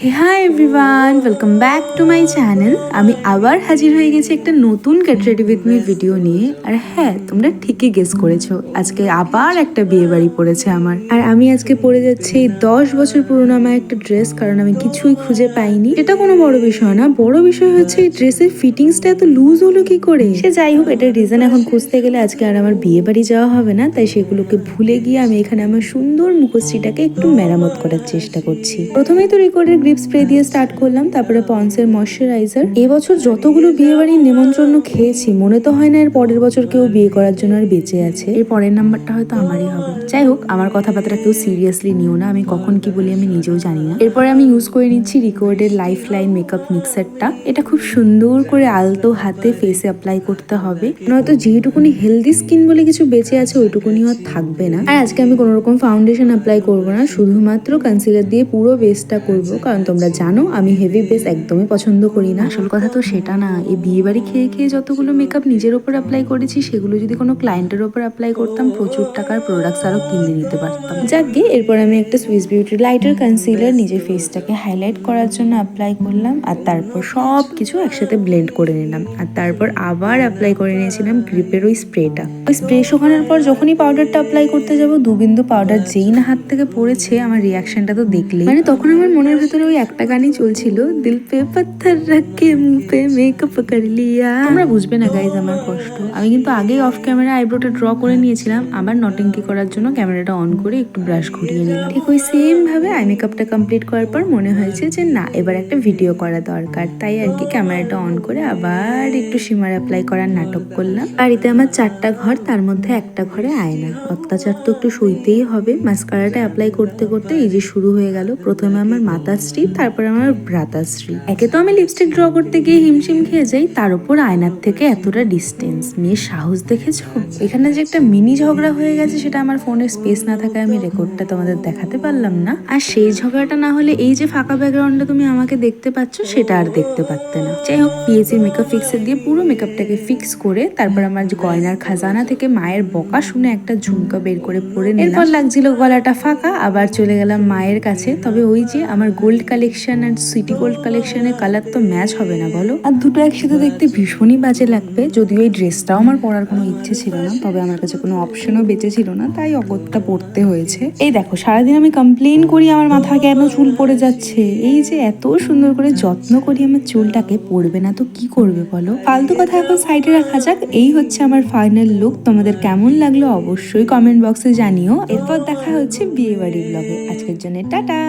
Hi everyone, welcome back to my channel. আমি আবার হাজির হয়ে গেছি একটা নতুন get ready with me video নিয়ে। আর হ্যাঁ, তোমরা ঠিকই গেস করেছো, আজকে আবার একটা বিয়ে বাড়ি পড়েছে আমার। আর আমি আজকে পরে যাচ্ছি 10 বছর পুরনো আমার একটা ড্রেস, কারণ আমি কিছুই খুঁজে পাইনি। এটা কোনো বড় বিষয় না, বড় বিষয় হচ্ছে এই ড্রেসের ফিটিংসটা এত লুজ হলো কি করে। সে যাই হোক, এটার রিজন এখন খুঁজতে গেলে আজকে আর আমার বিয়ে বাড়ি যাওয়া হবে না, তাই সেগুলোকে ভুলে গিয়ে আমি এখানে আমার সুন্দর মুখশ্রীটাকে একটু মেরামত করার চেষ্টা করছি। প্রথমেই তো রেকর্ডের গ্রিপ স্প্রে দিয়ে স্টার্ট করলাম, তারপরে পন্সের ময়শ্চারাইজার। এবছর যতগুলো বিয়ে বাড়ির নিমন্ত্রণ খেয়েছি, মনে তো হয় না এর পরের বছর কেউ বিয়ে করার জন্য আর বেঁচে আছে। এর পরের নাম্বারটা হয়তো আমারই হবে। যাই হোক, আমার কথাবার্তা কেউ সিরিয়াসলি নিও না, আমি কখন কি বলি আমি নিজেও জানি না। এরপরে আমি ইউজ করে নিচ্ছি রিকর্ডের লাইফ লাইন মেকআপ মিক্সারটা। এটা খুব সুন্দর করে আলতো হাতে ফেসে অ্যাপ্লাই করতে হবে, নয়তো যেটুকুনি হেলদি স্কিন বলে কিছু বেঁচে আছে ওইটুকুনি আর থাকবে না। আর আজকে আমি কোনো রকম ফাউন্ডেশন অ্যাপ্লাই করবো না, শুধুমাত্র কনসিলার দিয়ে পুরো বেসটা করবো, কারণ তোমরা জানো আমি হেভি বেস একদমই পছন্দ করি না। আসল কথা তো সেটা না, এই বিয়ে বাড়ি খেয়ে খেয়ে যতগুলো মেকআপ নিজের ওপর অ্যাপ্লাই করেছি, সেগুলো যদি কোনো ক্লায়েন্টের ওপর অ্যাপ্লাই করতাম, প্রচুর টাকার প্রোডাক্টস আরো কিনে নিতে পারতাম। যাকে এরপর আমি একটা সুইস বিউটি লাইটার কনসিলার নিজের ফেসটাকে হাইলাইট করার জন্য অ্যাপ্লাই করলাম, আর তারপর সব কিছু একসাথে ব্লেন্ড করে নিলাম। আর তারপর আবার অ্যাপ্লাই করে নিয়েছিলাম গ্রিপের ওই স্প্রেটা। ওই স্প্রে শুকানোর পর যখনই পাউডারটা অ্যাপ্লাই করতে যাবো, 2 বিন্দু পাউডার যেই না হাত থেকে পড়েছে, আমার রিয়াকশনটা তো দেখলেই। মানে তখন আমার মনের ভেতরে ওই একটা গানই চলছিল, দিল পে পাথর রাখকে মুঁহ পে মেকআপ কর লিয়া। তোমরা বুঝবে না গাইজ আমার কষ্ট। আমি কিন্তু আগেই অফ ক্যামেরা আইব্রোটা ড্র করে নিয়েছিলাম, আবার নটিংকি করার জন্য ক্যামেরাটা অন করে একটু ব্রাশ ঘুরিয়ে নিলাম। ঠিক ওই সেম ভাবে আই মেকআপটা কমপ্লিট করার পর মনে হয়েছে যে না, এবার একটা ভিডিও করা দরকার, তাই আর কি ক্যামেরাটা অন করে আবার একটু শিমার অ্যাপ্লাই করার নাটক করলাম। বাড়িতে আমার 4টা ঘর, তার মধ্যে একটা ঘরে আয়না, অত্যাচার তো একটু সইতেই হবে। মাস্কারাটা অ্যাপ্লাই করতে করতে এই যে শুরু হয়ে গেল, প্রথমে আমার মাতাশ্রী, তারপর আমার ভ্রাতাশ্রী। একে তো আমি লিপস্টিক ড্র করতে গিয়ে হিমশিম খেয়ে যাই, তার উপর আয়নার থেকে এতটা ডিস্টেন্স। মেয়ের সাহস দেখেছো? এখানে যে একটা মিনি ঝগড়া হয়ে গেছে, সেটা আমার ফোনের স্পেস না থাকায় আমি রেকর্ডটা তোমাদের দেখাতে পারলাম না। আর সেই ঝগড়াটা না হলে এই যে ফাঁকা ব্যাকগ্রাউন্ডে তুমি আমাকে দেখতে পাচ্ছ, সেটা আর দেখতে পারতে না। যাই হোক, পিএসি মেকআপ ফিক্সার দিয়ে পুরো মেকআপটাকে ফিক্স করে তারপর আমার গয়নার খাজানা থেকে মায়ের বকা শুনে একটা ঝুমকা বের করে পরে নিলাম। এরপর লাগছিল গলাটা ফাঁকা, আবার চলে গেলাম মায়ের কাছে। তবে ওই যে আমার গোল্ড কালেকশন আর সিটি গোল্ড কালেকশনের কালার তো ম্যাচ হবে না বলো, আর দুটো একসাথে দেখতে ভীষণই বাজে লাগবে। যদিও এই ড্রেসটাও আমার পরার কোনো ইচ্ছে ছিল না, তবে আমার কাছে কোনো অপশনও বেঁচে ছিল না, তাই অগত্যা পড়তে হয়েছে। এই দেখো, সারাদিন আমি কমপ্লেন করি আমার মাথা কেন চুল পড়ে যাচ্ছে, এই যে এত সুন্দর করে যত্ন করি আমার চুলটাকে, পড়বে না তো কি করবে বলো। ফালতু কথা এখন সাইডে রাখা যাক। এই হচ্ছে আমার ফাইনাল লুক। তোমাদের কেমন লাগলো অবশ্যই কমেন্ট বক্সে জানিও। এরপর দেখা হচ্ছে বিয়ে বাড়ি ব্লগে। আজকের জন্য টাটা।